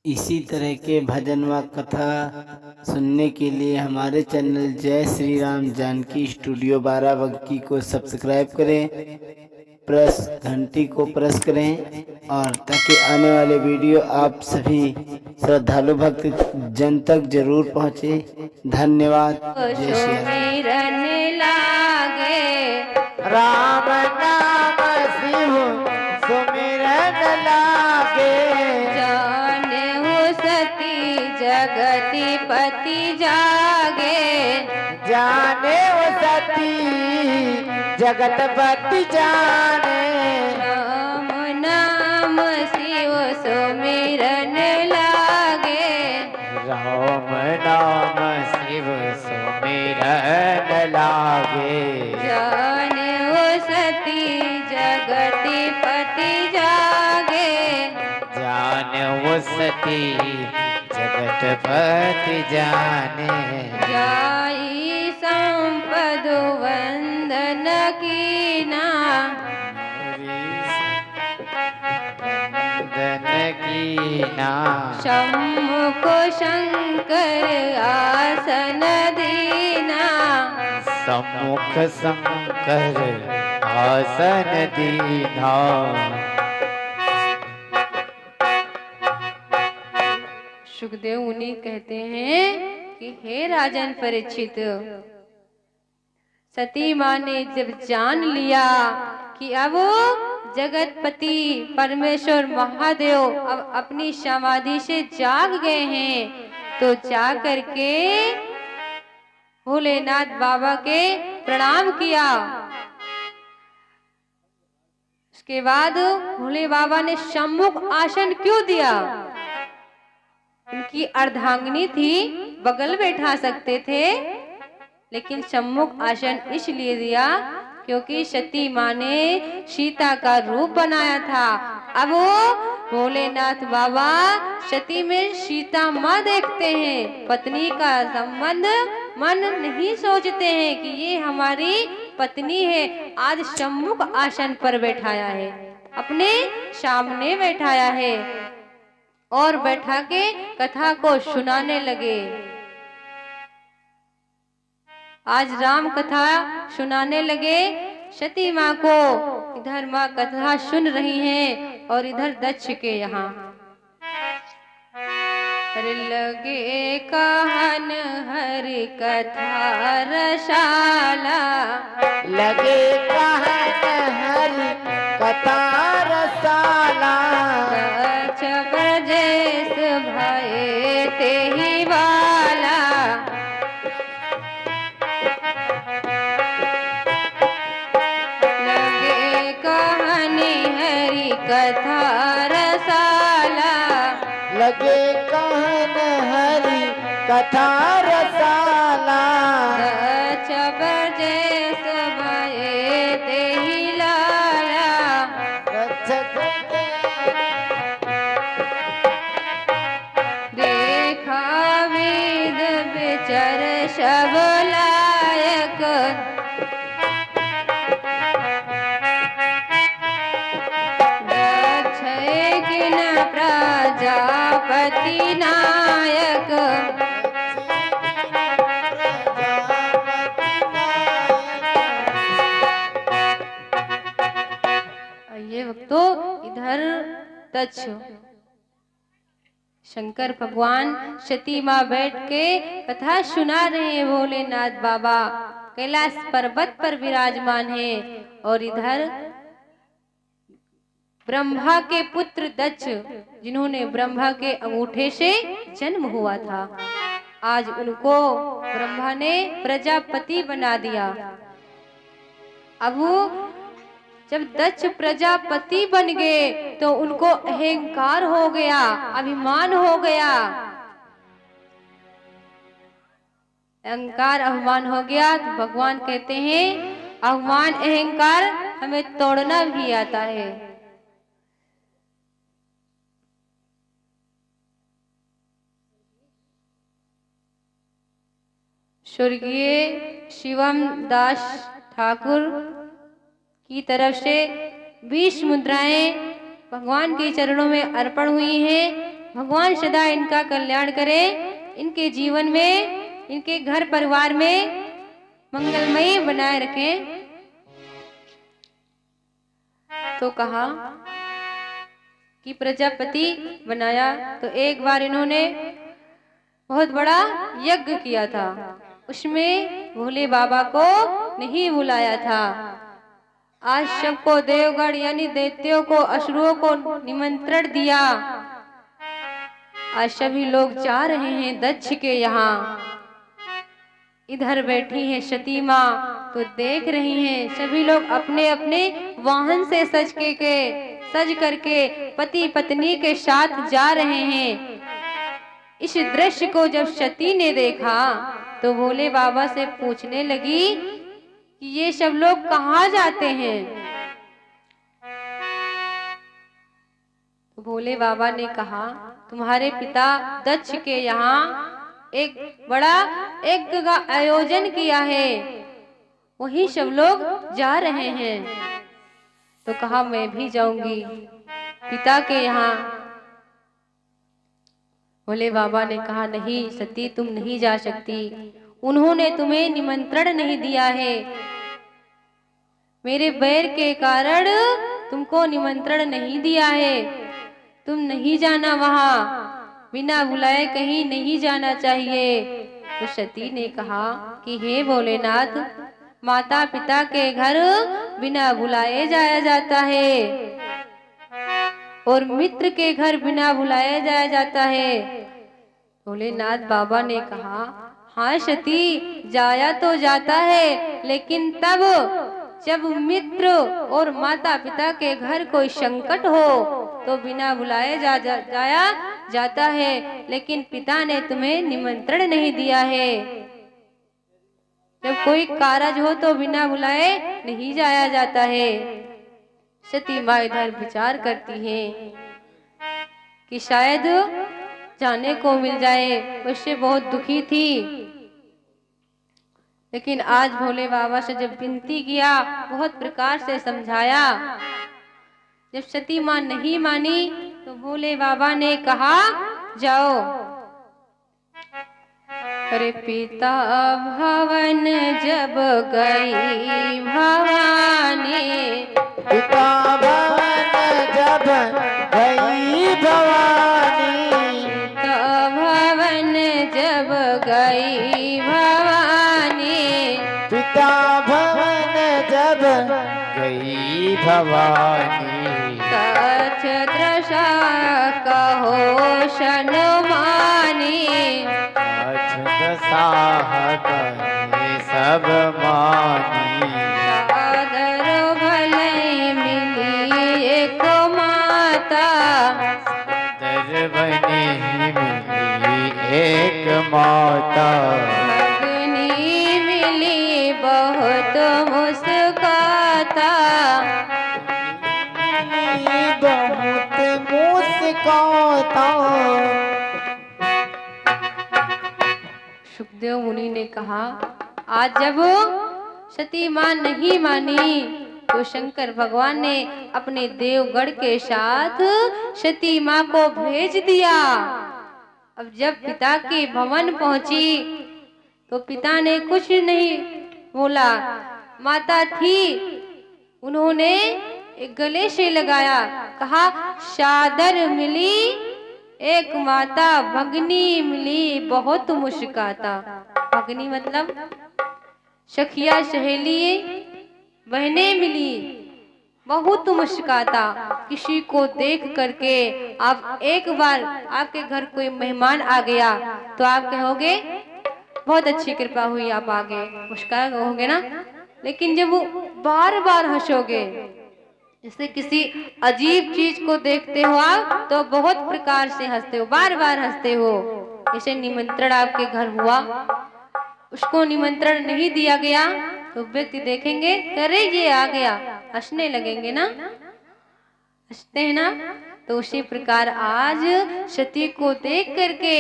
इसी तरह के भजन व कथा सुनने के लिए हमारे चैनल जय श्री राम जानकी स्टूडियो बाराबंकी को सब्सक्राइब करें, प्रेस घंटी को प्रेस करें और ताकि आने वाले वीडियो आप सभी श्रद्धालु भक्त जन तक जरूर पहुँचे। धन्यवाद। जय श्री राम। राम नाम शिव सुमिरन लागे, जाने हो सती जगति पति जागे, जाने वो सती जगतपति जाने। राम नाम शिव सुमिरन लागे, राम नाम शिव सुमिरन लागे, जाने हो सती जगति पति जागे, जाने वो सती जगतपति जाने। जाई संपदु वंदन कीना, वंदन कीना, सम्मुख शंकर आसन दीना, सम्मुख शंकर आसन दीना। सुखदेव मुनि कहते हैं कि हे राजन परीक्षित, सती माँ ने जब जान लिया कि अब जगतपति परमेश्वर महादेव अब अपनी समाधि से जाग गए हैं, तो जा करके भोलेनाथ बाबा के प्रणाम किया। उसके बाद भोले बाबा ने सम्मुख आसन क्यों दिया? उनकी अर्धांगिनी थी, बगल बैठा सकते थे, लेकिन सम्मुख आसन इसलिए दिया क्योंकि सती माँ ने सीता का रूप बनाया था। अब भोलेनाथ बाबा सती में सीता माँ देखते हैं, पत्नी का संबंध मन नहीं सोचते हैं कि ये हमारी पत्नी है। आज सम्मुख आसन पर बैठाया है, अपने सामने बैठाया है और बैठा के कथा को सुनाने लगे। आज राम कथा सुनाने लगे सती माँ को। इधर माँ कथा सुन रही हैं और इधर दक्ष के यहाँ लगे कहन हरि कथा रसाला, लगे कहन हरि कथा रसाला, दक्ष ब्रजेश भये तेहि वाला, लगे कहानी हरि कथा रसाला, लगे कहन हरि कथा रसाला, दक्ष ब्रजेश भये तेहि लाला, देखा वेद विचर सब लायक, दक्ष किन प्रजापति नायक, ये भक्तो इधर दक्ष शंकर भगवान सती माँ बैठ के कथा सुना रहे हैं। भोलेनाथ बाबा कैलाश पर्वत पर विराजमान है और इधर ब्रह्मा के पुत्र दक्ष, जिन्होंने ब्रह्मा के अंगूठे से जन्म हुआ था, आज उनको ब्रह्मा ने प्रजापति बना दिया। अब जब दक्ष प्रजापति बन गए तो उनको अहंकार हो गया, अभिमान हो गया। अहंकार अभिमान हो गया तो भगवान कहते हैं अभिमान अहंकार हमें तोड़ना भी आता है। स्वर्गीय शिवम दास ठाकुर की तरफ से 20 मुद्राएं भगवान के चरणों में अर्पण हुई हैं। भगवान सदा इनका कल्याण करे, इनके जीवन में, इनके घर परिवार में मंगलमय बनाए रखें। तो कहा कि प्रजापति बनाया तो एक बार इन्होंने बहुत बड़ा यज्ञ किया था, उसमें भोले बाबा को नहीं बुलाया था। आज सबको देवगढ़ यानी दैत्यों को, असुरों को निमंत्रण दिया। आज सभी लोग जा रहे हैं दक्ष के यहाँ। इधर बैठी है सती माँ तो देख रही हैं, सभी लोग अपने अपने वाहन से सज करके पति पत्नी के साथ जा रहे हैं। इस दृश्य को जब सती ने देखा तो भोले बाबा से पूछने लगी कि ये सब लोग कहाँ जाते हैं। तो भोले बाबा ने कहा तुम्हारे पिता दक्ष के यहाँ एक बड़ा यज्ञ का आयोजन किया है, वही सब लोग जा रहे हैं। तो कहा मैं भी जाऊंगी पिता के यहाँ। भोले बाबा ने कहा नहीं सती तुम नहीं जा सकती, उन्होंने तुम्हें निमंत्रण नहीं दिया है, मेरे बैर के कारण तुमको निमंत्रण नहीं दिया है, तुम नहीं जाना वहां, बिना बुलाए कहीं नहीं जाना चाहिए। तो सती ने कहा कि हे भोलेनाथ, माता पिता के घर बिना बुलाए जाया जाता है और मित्र के घर बिना बुलाए जाया जाता है। भोलेनाथ बाबा ने कहा हाँ सती, जाया तो जाता है, लेकिन तब जब मित्र और माता पिता के घर कोई संकट हो तो बिना बुलाए जाया जाता है, लेकिन पिता ने तुम्हें निमंत्रण नहीं दिया है। जब कोई कारज हो तो बिना बुलाए नहीं जाया जाता है। सती माँ इधर विचार करती है कि शायद जाने को मिल जाए, उससे बहुत दुखी थी। लेकिन आज भोले बाबा से जब विनती किया, बहुत प्रकार से समझाया, जब सती माँ नहीं मानी तो भोले बाबा ने कहा जाओ। अरे पिता भवन जब गई भवानी, पिता भवन जब गई भवानी, पिता भवन जब गई भवानी, पिता भवन जब गई भवानी, सच दृशा कहो शनुमानी, सब मानी, सादर भले मिली एक माता, दर बनी मिली एक माता, भगनी मिली बहुत मुस्काता, बहुत मुस्काता। सुखदेव मुनि ने कहा आज जब सती माँ नहीं मानी तो शंकर भगवान ने अपने देवगढ़ के साथ सती माँ को भेज दिया। अब जब पिता के भवन पहुंची तो पिता ने कुछ नहीं बोला, माता थी उन्होंने एक गले से लगाया, कहा सादर मिली एक माता, भगनी मिली बहुत मुस्काता। भगनी मतलब सखिया सहेली बहने मिली बहुत मुस्काता। किसी को देख करके आप एक बार आपके घर कोई मेहमान आ गया तो आप कहोगे बहुत अच्छी कृपा हुई, आप आगे मुस्कुरा कहोगे ना। लेकिन जब वो बार बार हंसोगे, जैसे किसी अजीब चीज को देखते हो आप तो बहुत प्रकार से हंसते हो, बार बार हंसते हो। जैसे निमंत्रण आपके घर हुआ, उसको निमंत्रण नहीं दिया गया तो व्यक्ति देखेंगे अरे ये आ गया, हंसने लगेंगे ना, हंसते हैं ना। तो उसी प्रकार आज सती को देख करके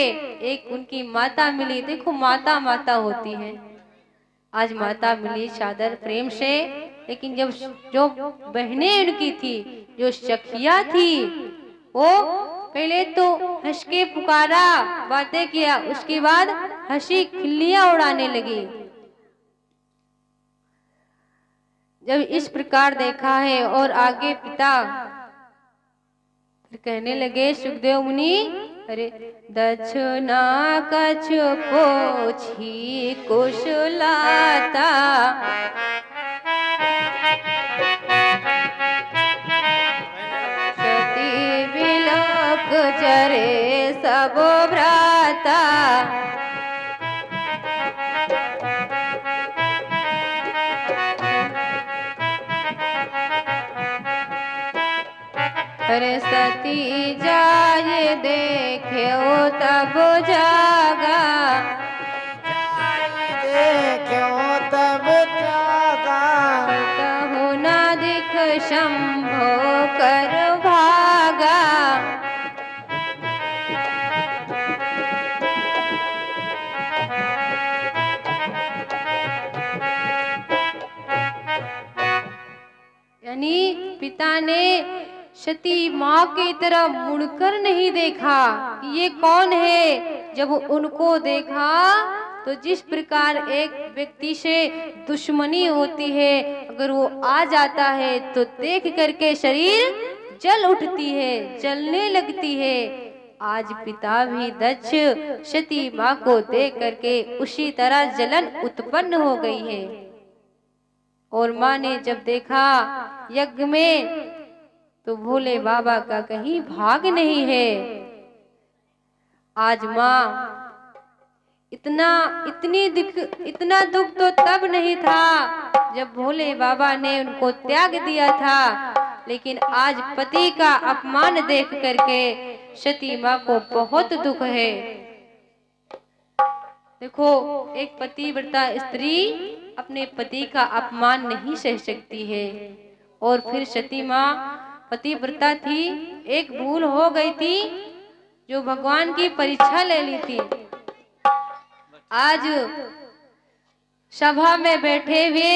एक उनकी माता मिली। देखो माता माता होती है, आज माता मिली सादर प्रेम से। लेकिन जब जो बहनें उनकी थी, जो सखिया थी, वो पहले तो हंस के पुकारा, बातें किया, उसके बाद हंसी खिल्लियां उड़ाने लगी। जब इस प्रकार देखा है और आगे पिता फिर कहने लगे, सुखदेव मुनि, अरे दक्षिणा कछ पोछी कुशलाता, सती बिलक जरे सब भ्राता, अरे सती जाए देखे तब जागा, देखो तब जागा, कहु ना दिख शंभो कर भागा, यानी पिता ने सती माँ की तरफ मुड़कर नहीं देखा कि ये कौन है। जब उनको देखा तो जिस प्रकार एक व्यक्ति से दुश्मनी होती है, अगर वो आ जाता है तो देख करके शरीर जल उठती है, जलने लगती है। आज पिता भी दक्ष सती माँ को देख करके उसी तरह जलन उत्पन्न हो गई है। और माँ ने जब देखा यज्ञ में तो भोले बाबा का कहीं भाग नहीं है। आज माँ इतना दुख तो तब नहीं था जब भोले बाबा ने उनको त्याग दिया था, लेकिन आज पति का अपमान देख करके सती माँ को बहुत दुख है। देखो, एक पतिव्रता स्त्री अपने पति का अपमान नहीं सह सकती है। और फिर सती माँ पतिव्रता थी, एक भूल हो गई थी जो भगवान की परीक्षा ले ली थी। आज सभा में बैठे हुए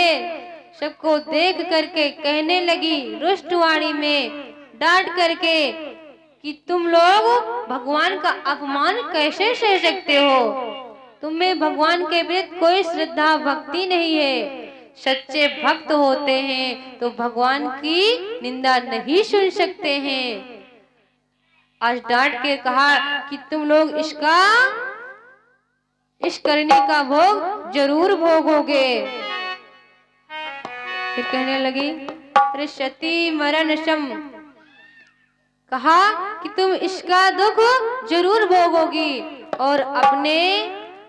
सबको देख करके कहने लगी रुष्टवाणी में, डांट करके, कि तुम लोग भगवान का अपमान कैसे सह सकते हो? तुम्हें भगवान के विरुद्ध कोई श्रद्धा भक्ति नहीं है। सच्चे भक्त होते हैं तो भगवान की निंदा नहीं सुन सकते हैं। आज डांट के कहा कि तुम लोग इस करने का भोग जरूर भोगोगे। फिर कहने लगी, अरे सती मरण सम, कहा कि तुम इसका दुख जरूर भोगोगी। और अपने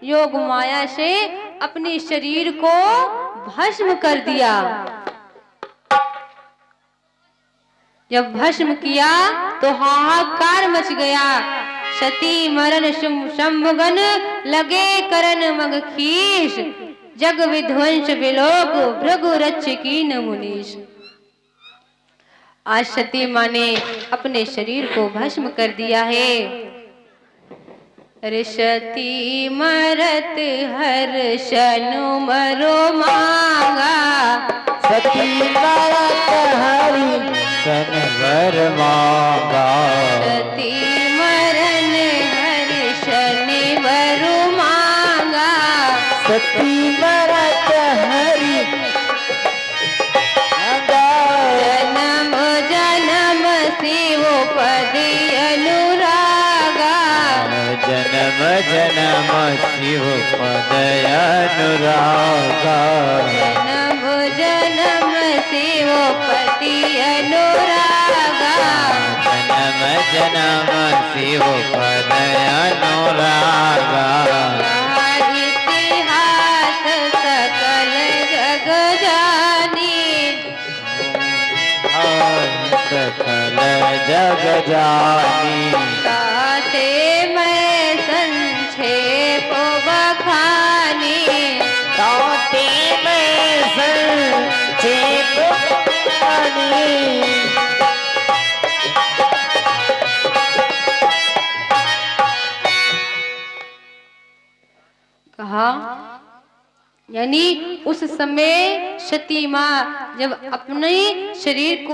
योग माया से अपने शरीर को भस्म कर दिया। जब भस्म किया तो हाहाकार मच गया। सती मरण शंभगन लगे करन मगखीस, जग विध्वंस विलोक भृगु रक्ष कीन मुनीश। आज सती माँ ने अपने शरीर को भस्म कर दिया है। अरे सती मरत हर शनु मरो मांगा, सती मरत हरि सन वर मांगा, सती मरण हर शनिवर मांगा, सती मरत हरि जन्म जन्म शिव पद अनुरागा, जन्म जन्म शिव पद अनुरागा, जन्म जन्म शिव पति अनुरागा, जन्म जन्म शिव पद अनुरागा। इतिहास सकल जग जानी, सकल जग जानी, ताते मैं संक्षेप बखानी, ताते मैं संक्षेप बखानी। कहा, यानी उस समय सती माँ जब अपने शरीर को